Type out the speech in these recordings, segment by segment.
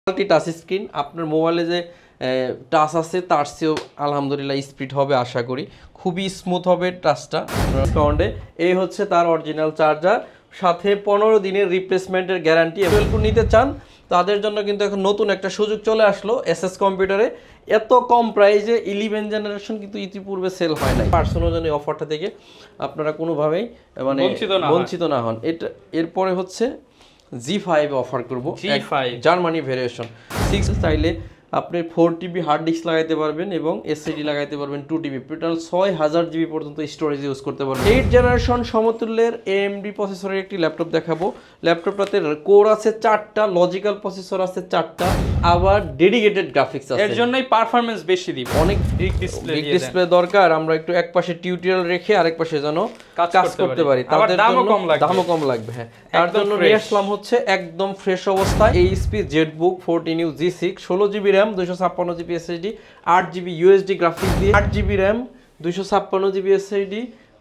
Multi touch screen আপনার মোবাইলে যে টাচ আছে তার চেয়েও আলহামদুলিল্লাহ স্পিড হবে আশা করি, খুবই স্মুথ হবে টাচটা সাউন্ডে। এই হচ্ছে তার অরিজিনাল চার্জার, সাথে 15 দিনের রিপ্লেসমেন্টের গ্যারান্টি। অ্যাভেলেবল নিতে চান তাদের জন্য কিন্তু এখন নতুন একটা সুযোগ চলে আসলো এসএস কম্পিউটারে। এত কম প্রাইসে 11 জেনারেশন কিন্তু ইতিপূর্বে সেল হয় নাই। পার্সোনাল জন্য অফারটা থেকে আপনারা কোনোভাবেই মানে বঞ্চিত না হন। এটা এরপরে হচ্ছে G5 অফার করব, জার্মানি ভেরিয়েশন 6 চাইলে আপনি 4 TB হার্ড ডিস্ক লাগাইতে পারবেন এবং এসএসডি লাগাইতে পারবেন 2 TB, টোটাল 6000 GB পর্যন্ত স্টোরেজ ইউজ করতে পারবেন। 8 জেনারেশন সমতুল্যের AMD প্রসেসরের একটি ল্যাপটপ দেখাবো। ল্যাপটপটাতে কোর আছে 4টা, লজিক্যাল প্রসেসর আছে 4টা, আবার ডেডিকেটেড গ্রাফিক্স আছে। এর জন্যই পারফরম্যান্স বেশি দিবে। অনেক বিগ ডিসপ্লে দরকার, আমরা একটু এক পাশে টিউটোরিয়াল রেখে আরেক পাশে যেন কাজ করতে পারি, তাদের দামও কম লাগবে। হ্যাঁ, তার জন্য নিয়ে আসলাম হচ্ছে একদম ফ্রেশ অবস্থায় HP ZBook 14U G6, 16 GB RAM, 256 GB SSD, 8 GB USD graphics দিয়ে, 8 GB RAM, 256 GB SSD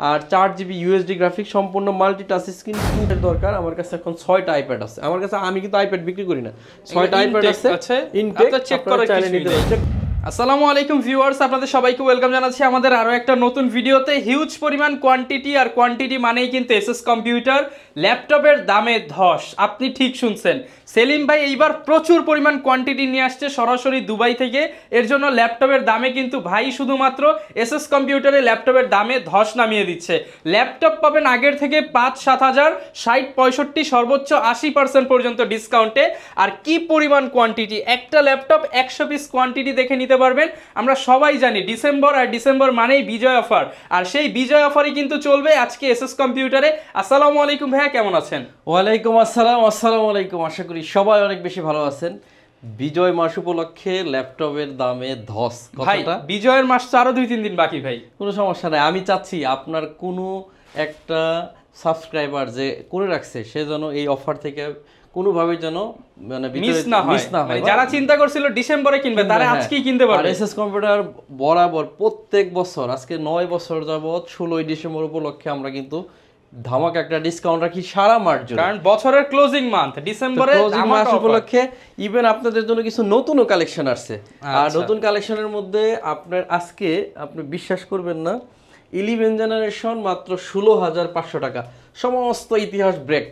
আর 4 GB USD গ্রাফিক্স, সম্পূর্ণ মাল্টি টাচ স্ক্রিন। এর দরকার আমার কাছে এখন 6টা আইপ্যাড আছে। আমার কাছে, আমি কিন্তু আইপ্যাড বিক্রি করি না, 6টা আইপ্যাড আছে। ইনটেক চেক করে চাইলে নিতে পারেন। আসসালামু আলাইকুম ভিউয়ার্স, আপনাদের সবাইকে ওয়েলকাম জানাচ্ছি আমাদের আরো একটা নতুন ভিডিওতে। হিউজ পরিমাণ কোয়ান্টিটি, আর কোয়ান্টিটি মানেই কিন্তু এসএস কম্পিউটার ল্যাপটপের দামে ধস। আপনি ঠিক শুনছেন, সেলিম ভাই এইবার প্রচুর পরিমাণ কোয়ান্টিটি নিয়ে আসছে সরাসরি দুবাই থেকে। এর জন্য ল্যাপটপের দামে কিন্তু ভাই শুধুমাত্র এসএস কম্পিউটারে ল্যাপটপের দামে ধস নামিয়ে দিচ্ছে। ল্যাপটপ পাবেন আগের থেকে 5-7 হাজার, 60-65, সর্বোচ্চ 80% পর্যন্ত ডিসকাউন্টে। আর কি পরিমাণ কোয়ান্টিটি, একটা ল্যাপটপ 100 পিস কোয়ান্টিটি দেখে নিতে পারবেন। আমরা সবাই জানি ডিসেম্বর, আর ডিসেম্বর মানেই বিজয় অফার, আর সেই বিজয় অফারই কিন্তু চলবে আজকে এসএস কম্পিউটারে। আসসালামু আলাইকুম ভাইয়া, কেমন আছেন? ওয়ালাইকুম আসসালাম। আসসালামু আলাইকুম, আশা করি সবাই অনেক বেশি ভালো আছেন। বিজয় মাস উপলক্ষে ল্যাপটপের দামে ধস। ভাই বিজয়ের মাস তো আরো 2-3 দিন বাকি ভাই, কোনো সমস্যা নাই। আমি চাচ্ছি আপনার কোনো একটা সাবস্ক্রাইবার যে করে রাখছে সে যেন এই অফার থেকে কোনোভাবে যেন মানে মিস না হয়। যারা চিন্তা করছিল ডিসেম্বরে কিনবে তারা আজকেই কিনতে পারবে। আর এসএস কম্পিউটার বরাবর প্রত্যেক বছর, আজকে 9 বছর যাবত 16ই ডিসেম্বর উপলক্ষে আমরা কিন্তু ধামাকা একটা ডিসকাউন্ট রাখি সারা মাস জুড়ে, কারণ বছরের ক্লোজিং মান্থ ডিসেম্বরে মাস উপলক্ষে ইভেন আপনাদের জন্য কিছু নতুনও কালেকশন আসছে। আর নতুন কালেকশনের মধ্যে আপনার আজকে আপনি বিশ্বাস করবেন না, 11 জেনারেশন মাত্র 16,500 টাকা, সমস্ত ইতিহাস ব্রেক,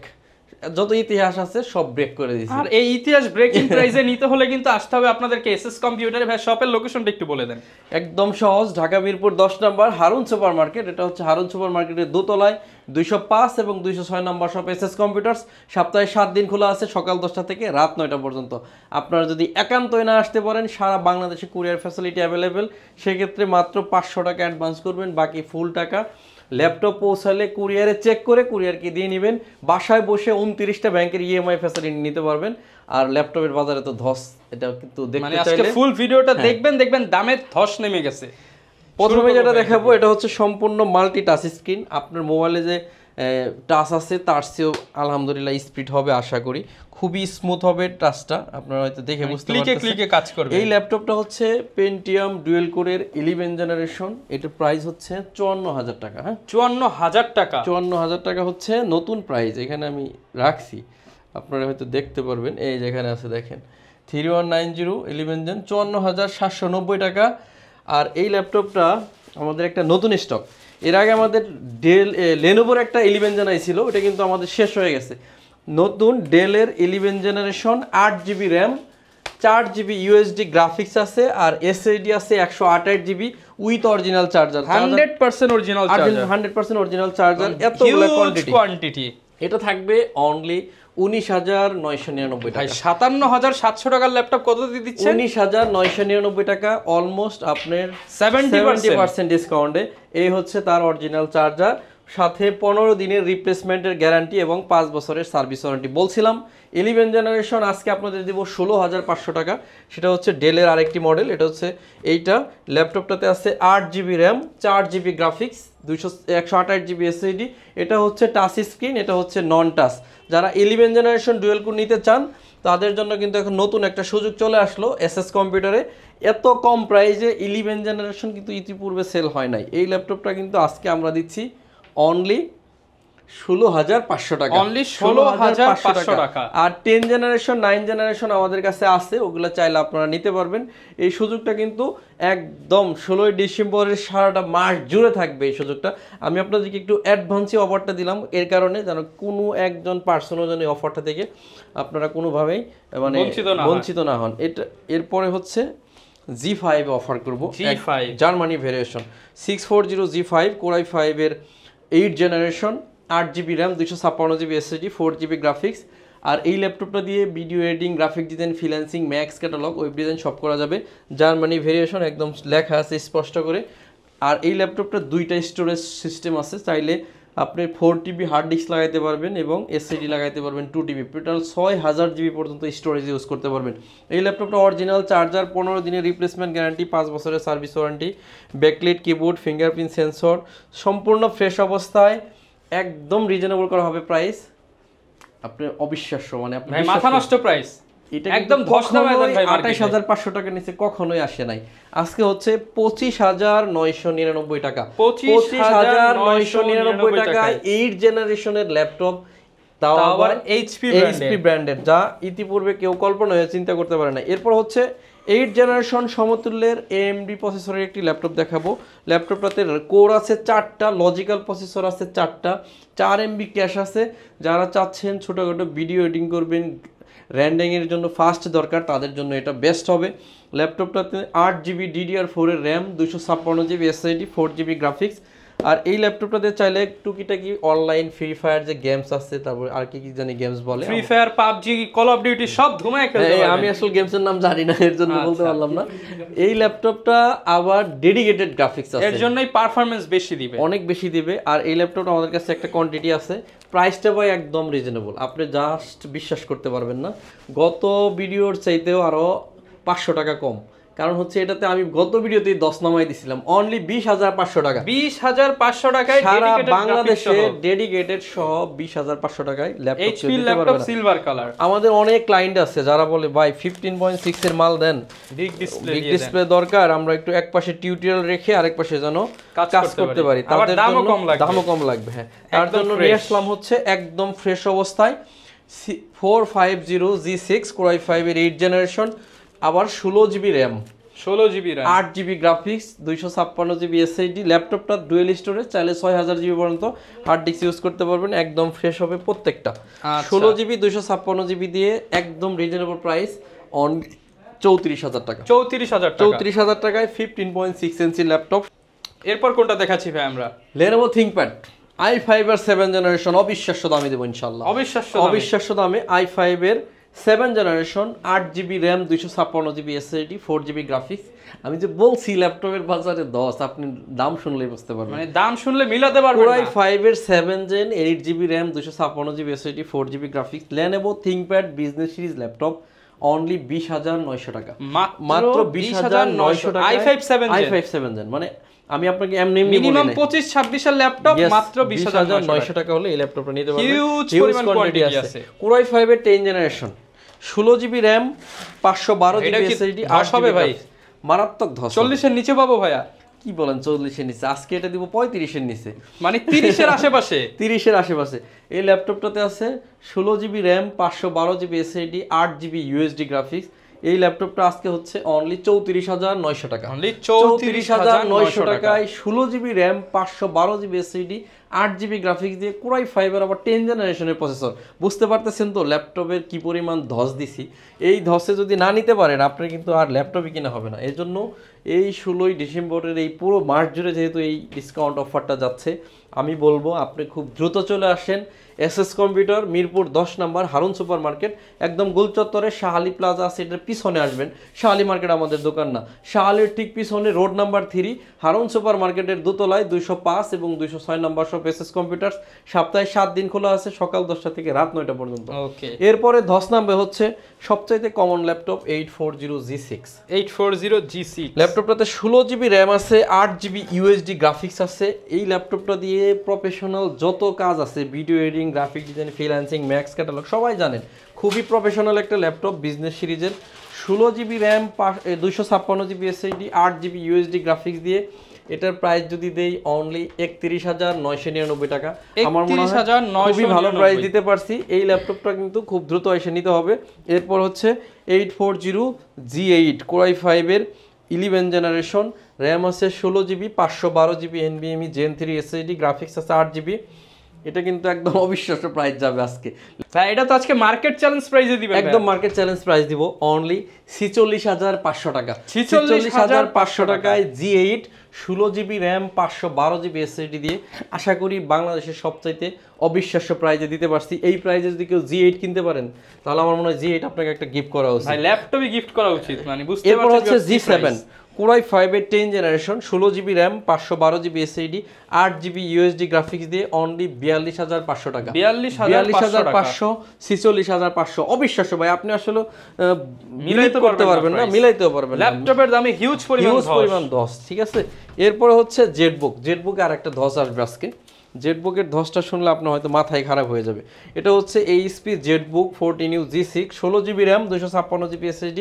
যত ইতিহাস আছে সব ব্রেক করে দিয়েছে। আর এই ইতিহাস ব্রেকিং প্রাইসে নিতে হলে কিন্তু আসতে হবে আপনাদেরকে এসএস কম্পিউটারে। ভাই শপের লোকেশনটা একটু বলে দেন। একদম সহজ, Dhaka Mirpur 10 number Harun super market. এটা হচ্ছে হারুন সুপার মার্কেটের দোতলায় 205 এবং 206 নম্বর শপ এসএস কম্পিউটার্স। সপ্তাহে 7 দিন খোলা আছে, সকাল 10টা থেকে রাত 9টা পর্যন্ত। আপনারা যদি একান্তই না আসতে পারেন, সারা বাংলাদেশে কুরিয়ার ফ্যাসিলিটি অ্যাভেলেবেল। সেক্ষেত্রে মাত্র 500 টাকা অ্যাডভান্স করবেন, বাকি ফুল টাকা ল্যাপটপ পৌঁছালে কুরিয়ারে চেক করে কুরিয়ারকে দিয়ে নেবেন। বাসায় বসে 29টা ব্যাংকের ইএমআই ফ্যাসিলিটি নিতে পারবেন। আর ল্যাপটপের বাজারে তো ধস, এটা কিন্তু দেখতে চাইলে আজকে ফুল ভিডিওটা দেখবেন দামে ধস নেমে গেছে। প্রথমে যেটা দেখাবো এটা হচ্ছে সম্পূর্ণ মাল্টি টাচ স্ক্রিন। আপনার মোবাইলে যে টাচ আছে তার চেয়েও আলহামদুলিল্লাহ স্পিড হবে আশা করি, খুবই স্মুথ হবে টাচটা, আপনারা হয়তো দেখে বুঝতে পারছেন। ক্লিকে কাজ করবে। এই ল্যাপটপটা হচ্ছে পেন্টিয়াম ডুয়েল কোরের 11 জেনারেশন। এটার প্রাইস হচ্ছে 54,000 টাকা। হ্যাঁ, 54,000 টাকা। 54,000 টাকা হচ্ছে নতুন প্রাইস। এখানে আমি রাখছি, আপনারা হয়তো দেখতে পারবেন, এই যেখানে আছে দেখেন 3190 11 জেন, 54,790 টাকা। আর এই ল্যাপটপটা আমাদের একটা নতুন স্টক। এর আগে আমাদের লেনোভোর একটা 11 জেন ছিল, ওটা কিন্তু আমাদের শেষ হয়ে গেছে। নতুন ডেলের 11 generation, 8 GB RAM, 4 GB USD graphics আছে, আর এসএসডি আছে 128 GB with original charger. 100% original charger, 100% original charger. এতগুলো কোয়ান্টিটি। এটা থাকবে অনলি 19,999 টাকা। 57,700 টাকার ল্যাপটপ কত দিয়ে দিচ্ছে? 19,999 টাকা, অলমোস্ট আপনার 70% ডিসকাউন্টে। এই হচ্ছে তার অরিজিনাল চার্জার, সাথে 15 দিনের রিপ্লেসমেন্টের গ্যারান্টি এবং 5 বছরের সার্ভিস ওয়ারেন্টি। বলছিলাম 11 জেনারেশন আজকে আপনাদের দেবো 16,500 টাকা। সেটা হচ্ছে ডেলের আরেকটি মডেল। এটা হচ্ছে এইটা, ল্যাপটপটাতে আছে 8 GB RAM, 4 GB graphics, 128 GB SSD. এটা হচ্ছে টাচ স্ক্রিন, এটা হচ্ছে নন টাচ। যারা 11 জেনারেশন ডুয়েল কোর নিতে চান তাদের জন্য কিন্তু এখন নতুন একটা সুযোগ চলে আসলো এসএস কম্পিউটারে। এত কম প্রাইসে 11 জেনারেশন কিন্তু ইতিপূর্বে সেল হয় নাই। এই ল্যাপটপটা কিন্তু আজকে আমরা দিচ্ছি অনলি 16,500 টাকা, অনলি 16,500 টাকা। আর 10 জেনারেশন 9 জেনারেশন আমাদের কাছে আছে, ওগুলো চাইলে আপনারা নিতে পারবেন। এই সুযোগটা কিন্তু একদম 16 ডিসেম্বরের সারাটা মাস জুড়ে থাকবে এই সুযোগটা। আমি আপনাদেরকে একটু অ্যাডভান্সই অফারটা দিলাম এর কারণে যেন কোনো একজন পার্সনও যেন এই অফারটা থেকে আপনারা কোনোভাবেই মানে বঞ্চিত না হন। এটা এরপরে হচ্ছে G5 অফার করব, G5 Germany variation 640 G5 Core i5 এর 8 generation, 8GB RAM, 256GB SSD, 4GB graphics. আর এই ল্যাপটপটা দিয়ে video editing, graphic design, freelancing, max catalogue, web design সব করা যাবে। জার্মানি ভেরিয়েশন একদম লেখা আছে স্পষ্ট করে। আর এই ল্যাপটপটা 2টা স্টোরেজ সিস্টেম আছে, চাইলে আপনি 4TB হার্ড ডিস্ক লাগাইতে পারবেন এবং এসএসডি লাগাইতে পারবেন 2TB, টোটাল 6000GB পর্যন্ত স্টোরেজ ইউজ করতে পারবেন। এই ল্যাপটপটা অরিজিনাল চার্জার, 15 দিনের রিপ্লেসমেন্ট গ্যারান্টি, 5 বছরের service warranty, backlight keyboard, fingerprint sensor, সম্পূর্ণ ফ্রেশ অবস্থায়, একদম রিজনেবল করা হবে প্রাইস। আপনি অবিশ্বাস্য, মানে আপনি মাথা নষ্ট প্রাইস, এটা একদম ধস নামায় দেন ভাই। 28500 টাকার নিচে কখনোই আসে নাই। আজকে হচ্ছে 25,999 টাকা, 25,999 টাকায় 8 জেনারেশনের ল্যাপটপ, তাও আবার এইচপি ব্র্যান্ডের, যা ইতিপূর্বে কেউ কল্পনা হয়ে চিন্তা করতে পারে না। এরপর হচ্ছে 8 জেনারেশন সমতুল্যের AMD প্রসেসরের একটি ল্যাপটপ দেখাবো। ল্যাপটপটাতে কোর আছে 4টা, লজিক্যাল প্রসেসর আছে 4টা, 4 MB ক্যাশ আছে। যারা চাচ্ছেন ছোটোখাটো ভিডিও এডিটিং করবেন, র্যান্ডিংয়ের জন্য ফাস্ট দরকার, তাদের জন্য এটা বেস্ট হবে। ল্যাপটপটাতে 8GB DDR4 এর RAM, 256GB SSD, 4GB graphics. আর এই ল্যাপটপটাতে চাইলে টুকিটাকি অনলাইন ফ্রি ফায়ার যে গেমস আছে, তারপর আর কি কি জানি গেমস বলে, free fire, PUBG, call of duty সব ধুমায় খেলতে পারবেন। আমি আসলে গেমসের নাম জানি না, এর জন্য বলতে পারলাম না। এই ল্যাপটপটা আবার ডেডিকেটেড গ্রাফিক্স আছে, এর জন্যই পারফরম্যান্স বেশি দিবে, অনেক বেশি দিবে। আর এই ল্যাপটপটা আমাদের কাছে একটা কোয়ান্টিটি আছে, প্রাইসটা ভাই একদম রিজনেবল, আপনি জাস্ট বিশ্বাস করতে পারবেন না। গত ভিডিওর চাইতেও আরো 500 টাকা কম, কারণ হচ্ছে এটাতে আমি গত ভিডিওতে 10 নামাই দিছিলাম, অনলি 20,500 টাকা, 20,500 টাকায় সারা বাংলাদেশে ডেডিকেটেড সহ 20,500 টাকায় ল্যাপটপ সিলভার কালার। আমাদের অনেক ক্লায়েন্ট আছে যারা বলে ভাই 15.6 এর মাল দেন, বিগ ডিসপ্লে দরকার, আমরা একটু এক পাশে টিউটোরিয়াল রেখে আরেক পাশে যেন কাজ করতে পারি, তাদের জন্য দামও কম লাগবে। হ্যাঁ, তার জন্য নিয়ে আসলাম হচ্ছে একদম ফ্রেশ অবস্থায় 450 G6 Core i5 এর 8 জেনারেশন, আবার 16GB RAM, 8GB graphics, 256GB SSD। ল্যাপটপটা ডুয়েল স্টোরেজ, চাইলে 6000GB পর্যন্ত হার্ড ডিস্ক ইউজ করতে পারবেন, একদম ফ্রেশ হবে প্রত্যেকটা। 16GB 256GB দিয়ে একদম রিজনেবল প্রাইস, অন 34,000 টাকা, 34,000 টাকায় 15.6 ইঞ্চি ল্যাপটপ। এরপর কোনটা দেখাচ্ছি ভাই আমরা? Lenovo ThinkPad i5 এর 7 জেনারেশন, অবিশ্বাস্য দামে দেবো ইনশাআল্লাহ, অবিশ্বাস্য দামে i5 এর 7 generation, 8GB RAM, 256GB SSD, 4GB graphics. আমি যে বলছি ল্যাপটপের বাজারে 10, আপনি দাম শুনলেই বুঝতে পারবেন, মানে দাম শুনলে মিলাতে পারবেন না। Core i5 এর 7 gen, 8GB RAM, 256GB SSD, 4GB graphics, Lenovo ThinkPad business series laptop, only 20,900 টাকা, মাত্র 20,900 টাকা। i5 7 জেন, মানে আমি আপনাকে এমনি মিনিমাম 25-26 এর ল্যাপটপ মাত্র 20,900 টাকা হলে এই ল্যাপটপটা নিতে পারবেন। হিউজ পরিমাণ কোয়ান্টিটি আছে। Core i5 এর 10 generation, 16GB RAM, 512GB SSD, 8 হবে ভাই, মারাত্মক ধস। 40 এর নিচে পাবো ভাইয়া? কি বলেন 40 এর নিচে? আজকে এটা দিব 35 এর নিচে, মানে 30 এর আশেপাশে। 30 এর আশেপাশে এই ল্যাপটপটাতে আছে 16GB RAM, 512GB SSD, 8GB USD graphics. এই ল্যাপটপটা আজকে হচ্ছে অনলি 34,900 টাকা, অনলি 34,900 টাকায় 16GB RAM, 512GB SSD, 8GB graphics দিয়ে Core i5 এর আবার 10 জেনারেশনের প্রসেসর। বুঝতে পারতেছেন তো ল্যাপটপের কি পরিমাণ ধস দিছি। এই ধসে যদি না নিতে পারেন আপনার কিন্তু আর ল্যাপটপই কিনা হবে না। এজন্য এই 16 ডিসেম্বরের এই পুরো মাস জুড়ে যেহেতু এই ডিসকাউন্ট অফারটা যাচ্ছে, আমি বলবো আপনি খুব দ্রুত চলে আসেন SS computer, Mirpur 10 number, Harun super market, একদম গোল চত্বরে শাহালি প্লাজা আছে, এটার পিছনে আসবেন। শাহালি মার্কেট আমাদের দোকান না, শাহালির ঠিক পিছনে রোড নাম্বার 3, হারুন সুপার মার্কেটের দোতলায় 205 এবং 206 নম্বর শপ এসএস কম্পিউটার। সপ্তাহে 7 দিন খোলা আছে, সকাল 10টা থেকে রাত 9টা পর্যন্ত। ওকে, এরপরে ধস নামবে হচ্ছে সবচাইতে common laptop 840G6 ল্যাপটপটাতে 16GB RAM আছে, 8GB USD গ্রাফিক্স আছে। এই ল্যাপটপটা দিয়ে প্রফেশনাল যত কাজ আছে, video editing, graphic design, freelancing, max catalogue সবাই জানেন, খুবই প্রফেশনাল একটা ল্যাপটপ বিজনেস সিরিজের। 16GB RAM, 256GB SSD, 8GB USD graphics দিয়ে এটার প্রাইস যদি দেই অনলি 31,999 টাকা। আমার মনে হয় 31,999 খুবই ভালো প্রাইস দিতে পারছি। এই ল্যাপটপটা কিন্তু খুব দ্রুত এসে নিতে হবে। এরপর হচ্ছে 840G8 Core i5 এর 11 জেনারেশন, র্যাম আছে 16GB, 512GB NVMe Gen 3 SSD, graphics আছে 8GB। এটা কিন্তু একদম অবিশ্বাস্য প্রাইস যাবে আজকে ভাই। এটা তো আজকে মার্কেট চ্যালেঞ্জ প্রাইসে দিবেন, একদম মার্কেট চ্যালেঞ্জ প্রাইস দিব অনলি 46,500 টাকা। 46,500 টাকায় G8 16GB RAM 512GB SSD দিয়ে আশা করি বাংলাদেশের সবচাইতে অবিশ্বাস্য প্রাইজে দিতে পারছি। এই প্রাইজে যদি কেউ G8 কিনতে পারেন তাহলে আমার মনে হয় G8 আপনাকে একটা গিফট করা উচিত ভাই। ল্যাপটপই গিফট করা উচিত, মানে বুঝতে পারছেন। এরপর হচ্ছে G7 Core i5 এর 10 generation, 16GB RAM 512GB SSD, 8GB USD graphics দিয়ে অনলি 42,500 টাকা। 42,500 46,500 অবিশ্বাস্য ভাই। আপনি আসলে মিলাইতে করতে পারবেন না, মিলাইতেও পারবেন না। ল্যাপটপের দামে হিউজ পরিমাণ ধস। ঠিক আছে, এরপরে হচ্ছে জেটবুক আর একটা ধস আসবে আজকে। জেটবুকের ধসটা শুনলে আপনার হয়তো মাথায় খারাপ হয়ে যাবে। এটা হচ্ছে HP Jetbook 14U G6, 16GB RAM 256GB SSD,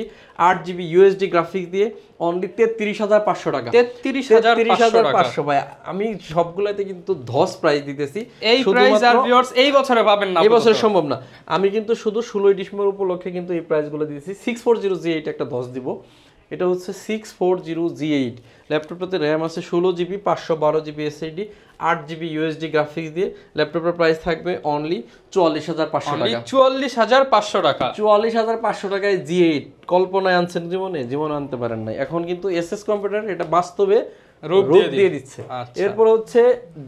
8GB USD graphics দিয়ে অনলি 33,500 টাকা। 33,500 ভাই। আমি সবগুলাতে কিন্তু ধস প্রাইস দিতেছি। এই প্রাইস আর ভিউয়ার্স এই বছরে পাবেন না, এই বছরে সম্ভব না। আমি কিন্তু শুধু 16 ডিসেম্বর উপলক্ষে কিন্তু এই প্রাইসগুলো দিতেছি। 640G8 একটা ধস দিব। এটা হচ্ছে 640G8 ল্যাপটপটাতে র্যাম আছে 16GB, 512GB SSD, 8GB USD graphics দিয়ে ল্যাপটপের প্রাইস থাকবে অনলি 44,500 টাকা। 44,500 টাকা। 44,500 টাকায় G8 কল্পনায় আনছেন জীবনে আনতে পারেন নাই। এখন কিন্তু এসএস কম্পিউটার এটা বাস্তবে রূপ দিয়ে দিচ্ছে। এরপর হচ্ছে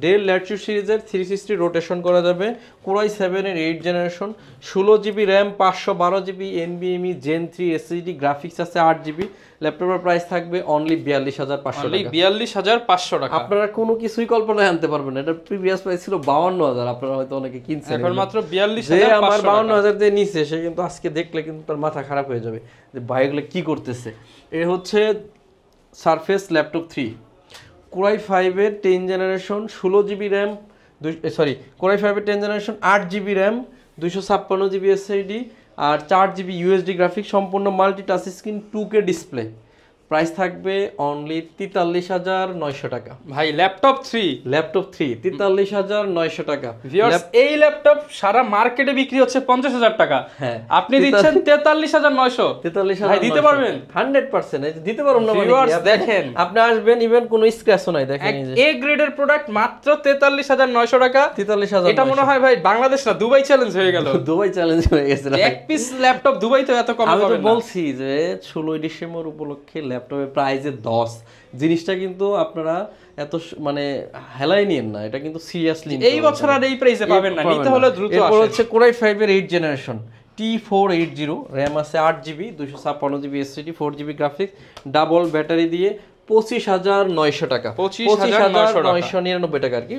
ডেল ল্যাটিটিউড সিরিজের 360 রোটেশন করা যাবে, Core i7 এর 8 generation, 16GB RAM 512GB NVMe Gen 3 SSD, graphics আছে 8GB। ল্যাপটপের প্রাইস থাকবে অনলি 42,500 টাকা। 42,500 টাকা। আপনারা কোনো কিছুই কল্পনায় আনতে পারবেন না। এটা প্রিভিয়াস প্রাইস ছিল 52,000। আপনারা হয়তো অনেকে কিনছেন, এখন মাত্র 42,500 টাকা। আমার 52,000 দিয়ে নিছে, সে কিন্তু আজকে দেখলে কিন্তু তার মাথা খারাপ হয়ে যাবে যে ভাই এগুলো কি করতেছে। এ হচ্ছে সারফেস ল্যাপটপ 3 Core i5 এর 10 generation, 16GB RAM Core i5 এর 10 generation, 8GB RAM 256GB SSD আর 4GB USD গ্রাফিক্স, সম্পূর্ণ multi touch screen 2K display. Price থাকবে অনলি 43,900 টাকা। ভাই ল্যাপটপ 3 43,900 টাকা। এই ল্যাপটপ সারা মার্কেটে বিক্রি হচ্ছে 50,000 টাকা। হ্যাঁ, আপনি দিচ্ছেন 43,900। 43,000 ভাই দিতে পারবেন 100%। দিতে পারুন না মানে দেখেন, আপনি আসবেন, ইভেন কোনো স্ক্র্যাচও নাই। দেখেন এ গ্রেডের প্রোডাক্ট মাত্র 43,900 টাকা। 43,000। এটা মনে হয় ভাই বাংলাদেশ না দুবাই চ্যালেঞ্জ হয়ে গেল। দুবাই চ্যালেঞ্জ হয়ে গেছে। এক পিস ল্যাপটপ দুবাইতে এত কম পাবেন না। আমি তো বলছি যে 16 ডিসেম্বর উপলক্ষে ল্যাপটপের প্রাইসে 10 জিনিসটা কিন্তু আপনারা এত মানে হেলাই নিয়েন না। এটা কিন্তু সিরিয়াসলি এই বছর আর এই প্রাইসে পাবেন না, নিতে হলে দ্রুত আসেন। এরপর হচ্ছে Core i5 এর 8 জেনারেশন, T480 র্যাম আছে 8GB, 256GB SSD, 4GB graphics, double battery দিয়ে 25,900 টাকা। 25,999 টাকা আর কি,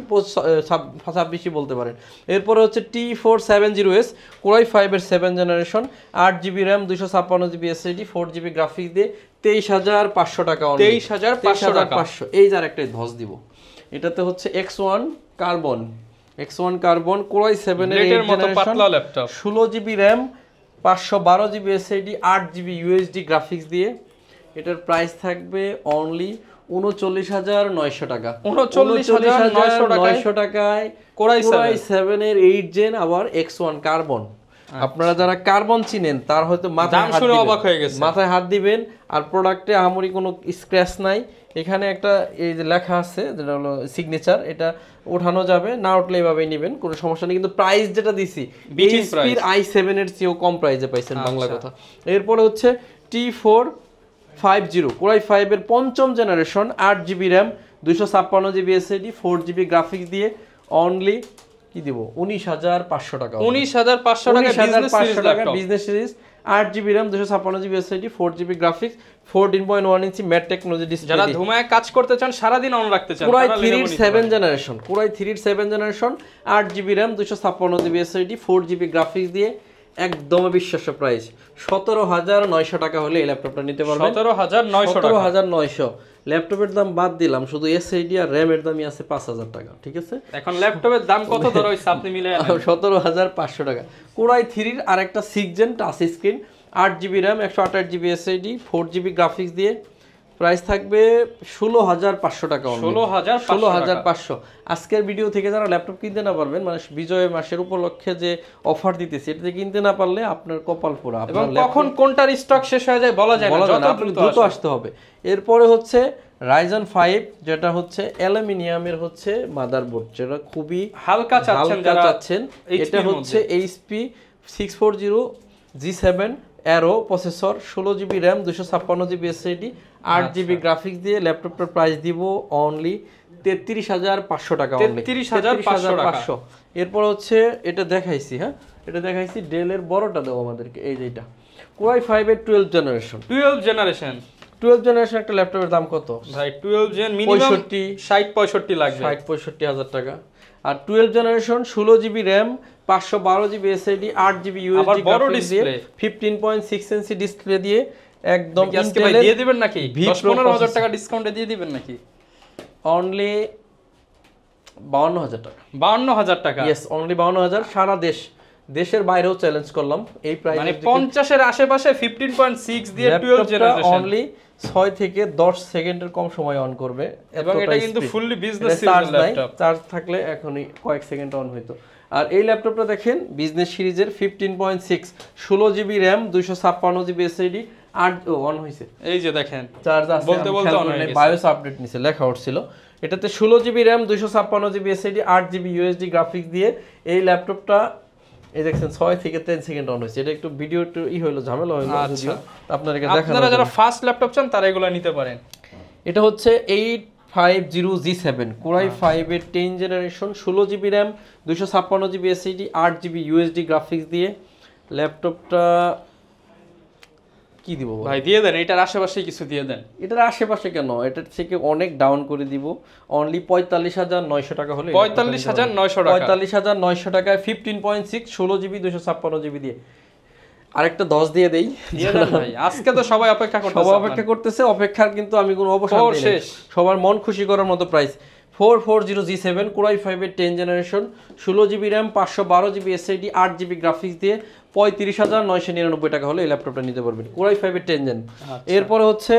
26 বলতে পারেন। এরপরে হচ্ছে T470S Core i5 এর 7 generation, 8GB RAM 256GB SSD, 4GB graphics দিয়ে 23,500 টাকা। 23,500 টাকা। এই যার একটা ধস দিব। এটাতে হচ্ছে X1 কার্বন Core i7 এর 8 generation, 16GB RAM 512GB SSD, 8GB USD graphics দিয়ে এটার প্রাইস থাকবে অনলি 39,900 টাকা। 39,900 টাকায় Core i7 এর 8 জেন আবার X1 কার্বন। আপনারা যারা কার্বন চিনেন তার হয়তো মাথায় হাত দিবেন। আর প্রোডাক্টে আহামরি কোনো স্ক্র্যাচ নাই। এখানে একটা এই যে লেখা আছে যেটা হলো সিগনেচার, এটা ওঠানো যাবে, না উঠলে এভাবেই নেবেন, কোনো সমস্যা নেই। কিন্তু প্রাইস যেটা দিছি এইচপির i7 এর চেয়েও কম প্রাইসে পাইছেন, বাংলা কথা। এরপরে হচ্ছে T450 Core i5 এর 5ম generation, 8GB RAM 256GB SSD, 4GB graphics দিয়ে অনলি কি দিব 19,500 টাকা। 19,500 টাকা business series, 8GB RAM 256GB SSD, 4GB graphics, 14.1 inch matte technology display. যারা ধুমায় কাজ করতে চান, সারা দিন অন রাখতে চান, Core i3 এর 7 জেনারেশন, Core i3 এর 7 generation, 8GB RAM 256GB SSD, 4GB graphics দিয়ে একদম বিশ্বাস্য প্রাইস 17,900 টাকা হলে এই ল্যাপটপটা নিতে পারবেন। 17,900 ল্যাপটপের দাম বাদ দিলাম, শুধু এসএসডি আর RAM এর দামই আছে 5,000 টাকা। ঠিক আছে, এখন ল্যাপটপের দাম কত ধরে হইছে আপনি মিলাই 17,500 টাকা। Core i3 এর আরেকটা 6 gen touch screen, 8GB RAM 128GB SSD, 4GB graphics দিয়ে প্রাইস থাকবে 16,500 টাকা। 16,500। আজকের ভিডিও থেকে যারা ল্যাপটপ কিনতে না পারবেন, মানে বিজয় মাসের উপলক্ষে যে অফার দিতেছি, এটাতে কিনতে না পারলে আপনার কপাল পোড়া। এবং কখন কোনটার স্টক শেষ হয়ে যায় বলা যায় না, যত দ্রুত আসতে হবে। এরপরে হচ্ছে Ryzen 5, যেটা হচ্ছে অ্যালুমিনিয়ামের হচ্ছে মাদারবোর্ড, যেটা খুবই হালকা চাচ্ছেন। এটা হচ্ছে HP 640 G7 Aero processor, 16GB RAM, 256GB SSD, 8GB graphics দিয়ে ল্যাপটপটার প্রাইস দিব অনলি 33,500 টাকা। 33,500। এরপর হচ্ছে এটা দেখাইছি, হ্যাঁ এটা দেখাইছি ডেলের বড়টা দাও আমাদেরকে, এই যেটা Core i5 এর 12 জেনারেশন একটা ল্যাপটপের দাম কত ভাই? 12 জেন মিনিমাম 60-65 লাগবে, 60-65 হাজার টাকা। আর 12 generation 16GB RAM, 512GB SSD, 8GB USD graphics দিয়ে 15.6 ইঞ্চি ডিসপ্লে দিয়ে একদম ইন্টেলের দিয়ে দিবেন নাকি? 10-15 টাকা ডিসকাউন্টে দিয়ে দিবেন নাকি? অনলি 52,000 টাকা। 52,000 টাকা? Yes, only 52,000। সারা দেশের বাইরেও চ্যালেঞ্জ করলাম এই প্রাইস, মানে 50 এর আশেপাশে 15.6 দিয়ে 12 জেনারেশন অনলি 6 থেকে 10 সেকেন্ডের কম সময় অন করবে। এবং এটা কিন্তু fully business series laptop, charge থাকলে এখনই কয়েক সেকেন্ড অন হইতো। আর এই ল্যাপটপটা দেখেন বিজনেস সিরিজের 15.6, 16GB RAM, 256GB SSD, 8 on হইছে, এই যে দেখেন চার্জ আছে, বলতে অন হয়ে গেছে। বায়োস আপডেট নিছে, লেখা উঠছিল এটাতে 16GB RAM, 256GB SSD, 8GB USD graphics দিয়ে এই ল্যাপটপটা এই দেখছেন 6 থেকে 10 সেকেন্ড অন হইছে। এটা একটু ভিডিও একটু হলো ঝামেলা হলো, যদিও আপনাদেরকে দেখানো। আপনারা যারা ফাস্ট ল্যাপটপ চান তারা এগুলো নিতে পারেন। এটা হচ্ছে 850 G7 Core i5 এর 10 generation, 16GB RAM, 256GB SSD, 8GB USD graphics দিয়ে ল্যাপটপটা কি দিব ভাই? দিয়ে দেন, এটার আশেপাশে কিছু দিয়ে দেন। এটার আশেপাশে কেন, এটার থেকে অনেক ডাউন করে দিব। অনলি 45,900 টাকা হলে 45,900 টাকা। 45,900 টাকায় 15.6, 16GB, 256GB দিয়ে আরেকটা 10 দিয়ে দেই। ভাই আজকে তো সবাই অপেক্ষা করতেছে, অপেক্ষার কিন্তু আমি কোনো অবসান দিই না। সবার মন খুশি করার মতো প্রাইস 440 G7 Core i5 এর 10 generation, 16GB RAM, 512GB SSD, 8GB graphics দিয়ে 35,999 টাকা হলে এই ল্যাপটপটা নিতে পারবেন। Core i5 এর 10 জেন। এরপরে হচ্ছে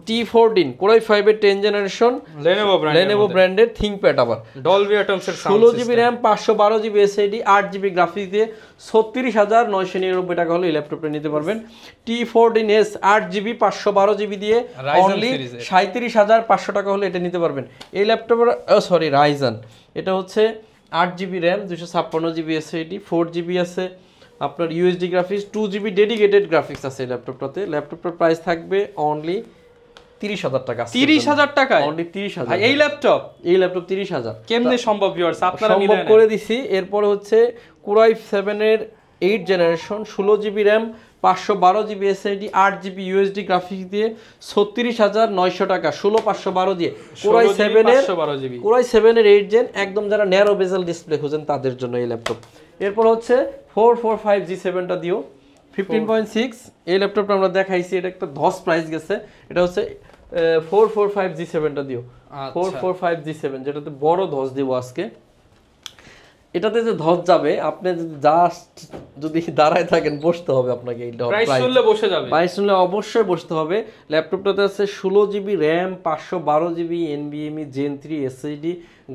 T14 Core i5 এর 10 জেনারেশন, Lenovo ব্র্যান্ডের ThinkPad, আবার Dolby Atmos এর sound 16GB RAM, 512GB SSD, 8GB graphics দিয়ে 36,999 টাকা হলে এই ল্যাপটপটা নিতে পারবেন। T14s 8GB 512GB দিয়ে অনলি 37,500 টাকা হলে এটা নিতে পারবেন। এই ল্যাপটপের Ryzen, এটা হচ্ছে 8GB RAM, 256GB SSD, 4GB আছে আপনার USD graphics, 2GB dedicated graphics আছে এই ল্যাপটপটাতে। ল্যাপটপটার প্রাইস থাকবে অনলি 30,000 টাকা। 30,000 টাকায় অনলি 30,000 ভাই এই ল্যাপটপ 30,000 কেমনে সম্ভব? ভিউয়ার্স আপনারা সম্ভব করে দিছি। এরপর হচ্ছে Core i7 এর 8 generation, 16GB RAM, 512GB SSD, 8GB USD graphics দিয়ে 36,900 টাকা, 16,512 দিয়ে Core i7 এর 8 জেন, একদম যারা ন্যারো বেজেল ডিসপ্লে খুঁজেন তাদের জন্য এই ল্যাপটপ। এরপর হচ্ছে 445 G7 টা দিও 15.6। এই ল্যাপটপটা আমরা দেখাইছি, এটা একটা 10 প্রাইস গেছে। এটা হচ্ছে 445 G7 টা দিও, 445 G7, যেটাতে বড় 10 দিব আজকে। এটাতে যে ধস যাবে, আপনি জাস্ট যদি দাঁড়ায় থাকেন বসতে হবে আপনাকে। এই প্রাইস শুনলে বসে যাবে, প্রাইস শুনলে অবশ্যই বসতে হবে। ল্যাপটপটাতে আছে 16GB RAM, 512GB NVMe Gen 3 SSD,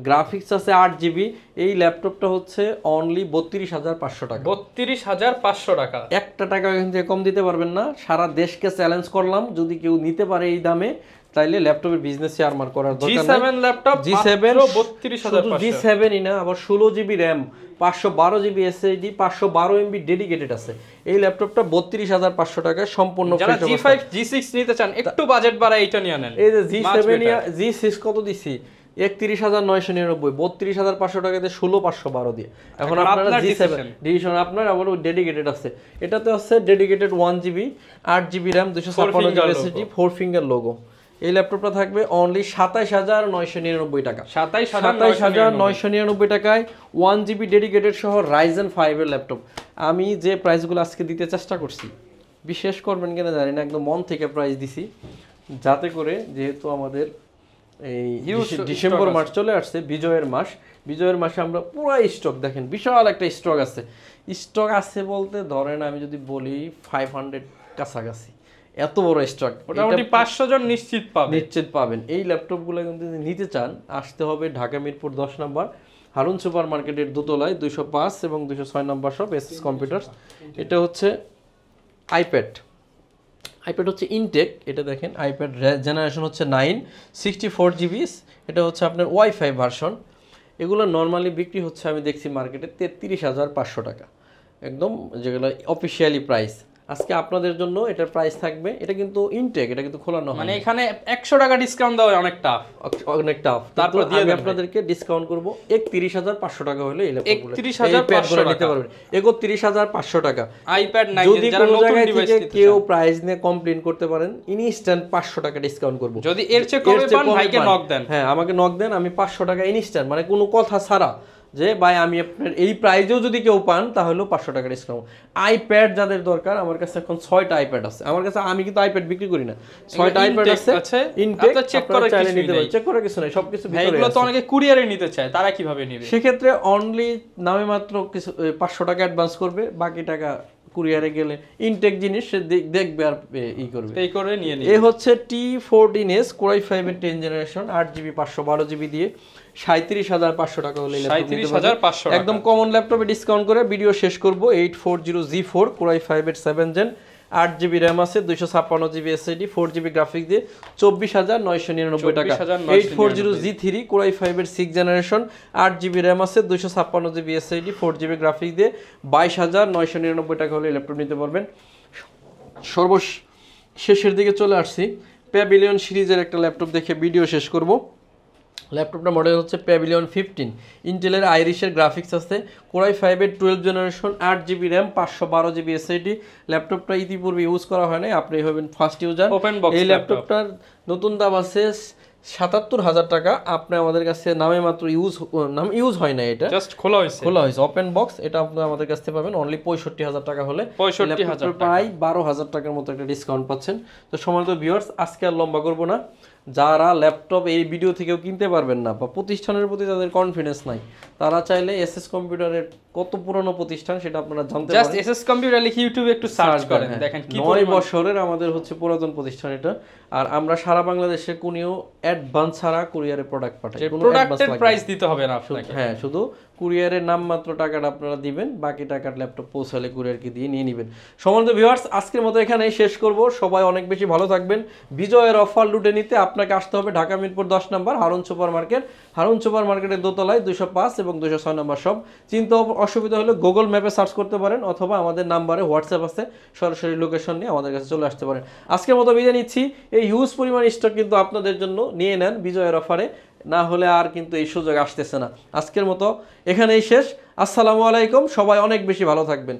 graphics আছে 8GB। এই ল্যাপটপটা হচ্ছে অনলি 32,500 টাকা। 32,500 টাকা, একটা টাকা এখান থেকে কম দিতে পারবেন না। সারা দেশকে চ্যালেঞ্জ করলাম, যদি কেউ নিতে পারে এই দামে তাইলে ল্যাপটপের বিজনেস শেয়ার করার দরকার নাই। G7 ল্যাপটপ G7 32,500, G7ই না, আবার 16GB RAM, 512GB SSD, 512MB dedicated আছে। এই ল্যাপটপটা 32,500 টাকায় সম্পূর্ণ ফ্রেশ। যারা G5 G6 নিতে চান একটু বাজেট বাড়ায় এটা নিয়ে নেন। এই যে G6 কত দিছি? 31,999, 32,500 টাকাতে 16,512 দিয়ে। এখন আপনারা G7 ডিভিশন আপনার আবার ডেডিকেটেড আছে। এটাতে আছে dedicated 1GB, 8GB RAM, 256GB SSD, 4 finger logo. এই ল্যাপটপটা থাকবে অনলি 27,999 টাকা। 27,999 টাকায় 1GB ডেডিকেটেড সহ Ryzen 5 এর ল্যাপটপ। আমি যে প্রাইসগুলো আজকে দিতে চেষ্টা করছি, বিশেষ করবেন কিনা জানি না, একদম মন থেকে প্রাইস দিছি, যাতে করে যেহেতু আমাদের এই ডিসেম্বর মাস চলে আসছে, বিজয়ের মাসে আমরা পুরো স্টক দেখেন, বিশাল একটা স্টক আছে বলতে ধরেন আমি যদি বলি 500 কাছাকাছি এত বড় স্টক, মোটামুটি 500 জন নিশ্চিত পাবে। নিশ্চিত পাবেন। এই ল্যাপটপগুলো কিন্তু যদি নিতে চান আসতে হবে ঢাকা মিরপুর 10 নম্বর হারুন সুপার মার্কেটের দোতলায় 205 এবং 206 নম্বর শপ এসএস কম্পিউটার্স। এটা হচ্ছে আইপ্যাড হচ্ছে ইনটেক, এটা দেখেন আইপ্যাড জেনারেশন হচ্ছে 9 64 জিবি, এটা হচ্ছে আপনার ওয়াইফাই ভার্সন। এগুলো নর্মালি বিক্রি হচ্ছে আমি দেখছি মার্কেটে 33,500 টাকা, একদম যেগুলো অফিসিয়ালি প্রাইস। আজকে আপনাদের জন্য এটার প্রাইস থাকবে, এটা কিন্তু ইনটেক, এটা কিন্তু খোলানো হয়, মানে এখানে 100 টাকা ডিসকাউন্ট দেওয়া অনেক টাফ, অনেক টাফ। তারপর দিয়ে আমি আপনাদেরকে ডিসকাউন্ট করব 31,500 টাকা হলে এই ল্যাপটপগুলো 31,500 নিতে পারবেন, 31,500 টাকা। আইপ্যাড 9 যদি যারা কোনো নতুন জায়গা ডিভাইস থেকে নিতে কেউ চান, প্রাইস নিয়ে কমপ্লেইন করতে পারেন, ইনস্ট্যান্ট 500 টাকা ডিসকাউন্ট করব। যদি এর চেয়ে কমে পান ভাইকে নক দেন। হ্যাঁ, আমাকে নক দেন, আমি 500 টাকা ইনস্ট্যান্ট, মানে কোনো কথা ছাড়া যে ভাই আমি আপনার এই প্রাইজেও যদি কেউ পান তাহলেও 500 টাকা ডিসকাউন্ট। আইপ্যাড যাদের দরকার, আমার কাছে এখন 6টা আইপ্যাড আছে আমার কাছে, আমি কিন্তু আইপ্যাড বিক্রি করি না, 6টা আইপ্যাড আছে ইনটেক, চেক করে চাইলে নিতে পারেন, চেক করার কিছু নাই, সবকিছু ভিতরে এগুলো তো আছে। অনেকে কুরিয়ারে নিতে চায়, তারা কিভাবে নেবে? সেক্ষেত্রে অনলি নামে মাত্র কিছু 500 টাকা অ্যাডভান্স করবে, বাকি টাকা কুরিয়ারে গেলে ইনটেক জিনিস সে দেখবে আর ই করবে, এই করে নিয়ে নিবে। এ হচ্ছে T14s Core i5 এর 10 জেনারেশন 8GB 512GB দিয়ে 37,500 টাকা হলে 37,500 টাকা। একদম কমন ল্যাপটপে ডিসকাউন্ট করে ভিডিও শেষ করব। 840G4 Core i5 এর 7 জেন 8GB RAM আছে, 256GB SSD, 4GB গ্রাফিক্স দিয়ে 24,999 টাকা। 840G3 Core i5 এর 6 জেনারেশন 8GB RAM আছে, 256GB SSD, 4GB গ্রাফিক্স দিয়ে 22,999 টাকা হলে ল্যাপটপ নিতে পারবেন। শেষের দিকে চলে আসছি, প্যাভিলিয়ন সিরিজের একটা ল্যাপটপ দেখে ভিডিও শেষ করব। ল্যাপটপটার মডেল হচ্ছে প্যাভিলিয়ন 15, ইন্টেলের আইরিশের গ্রাফিক্স আছে, Core i5 এর 12 generation 8GB RAM 512GB SSD। ল্যাপটপটা ইতিপূর্বে ইউজ করা হয় না, আপনি হবেন ফার্স্ট ইউজার। এই ল্যাপটপটার নতুন দাম আছে 77,000 টাকা। আপনি আমাদের কাছে নামে মাত্র ইউজ হয় না, এটা জাস্ট খোলা হয়েছে ওপেন বক্স। এটা আপনি আমাদের কাছ থেকে পাবেন অনলি 65,000 টাকা হলে, 65,000 প্রায় 12,000 টাকার মতো একটা ডিসকাউন্ট পাচ্ছেন। তো সম্মানিত ভিউয়ার্স, আজকে আর লম্বা করব না, যারা ল্যাপটপ এই ভিডিও থেকেও কিনতে পারবেন না বা প্রতিষ্ঠানের প্রতি তাদের কনফিডেন্স নাই, তারা চাইলে এসএস কম্পিউটারের কত পুরনো প্রতিষ্ঠান সেটা আপনারা জানতে পারেন। জাস্ট এসএস কম্পিউটার লিখে ইউটিউবে একটু সার্চ করেন, দেখেন কি 9 বছরের আমাদের হচ্ছে পুরাতন প্রতিষ্ঠান এটা। আর আমরা সারা বাংলাদেশে কোনিও অ্যাডভান্স ছাড়া কুরিয়ারে প্রোডাক্ট পাঠাই, কোনো প্রোডাক্টের প্রাইস দিতে হবে না আপনাকে। হ্যাঁ, শুধু কুরিয়ারের নাম মাত্র টাকাটা আপনারা দিবেন, বাকি টাকার ল্যাপটপ পৌঁছালে কুরিয়ারকে দিয়ে নিয়ে নেবেন। সম্মানিত ভিউয়ার্স, আজকের মতো এখানেই শেষ করব। সবাই অনেক বেশি ভালো থাকবেন। বিজয়ের অফার লুটে নিতে আপনাকে আসতে হবে Dhaka Mirpur 10 number Harun super market, Harun super মার্কেটের দোতলায় 205 এবং 206 নম্বর সব। চিন্তা অসুবিধা হলে গুগল ম্যাপে সার্চ করতে পারেন, অথবা আমাদের নাম্বারে হোয়াটসঅ্যাপ আছে, সরাসরি লোকেশন নিয়ে আমাদের কাছে চলে আসতে পারেন। আজকের মতো বিদায় নিচ্ছি। এই হিউজ পরিমাণ স্টক কিন্তু আপনাদের জন্য নিয়ে নেন বিজয়ের অফারে, না হলে আর কিন্তু এই সুযোগ আসতেছে না। আজকের মতো এখানেই শেষ। আসসালামু আলাইকুম, সবাই অনেক বেশি ভালো থাকবেন।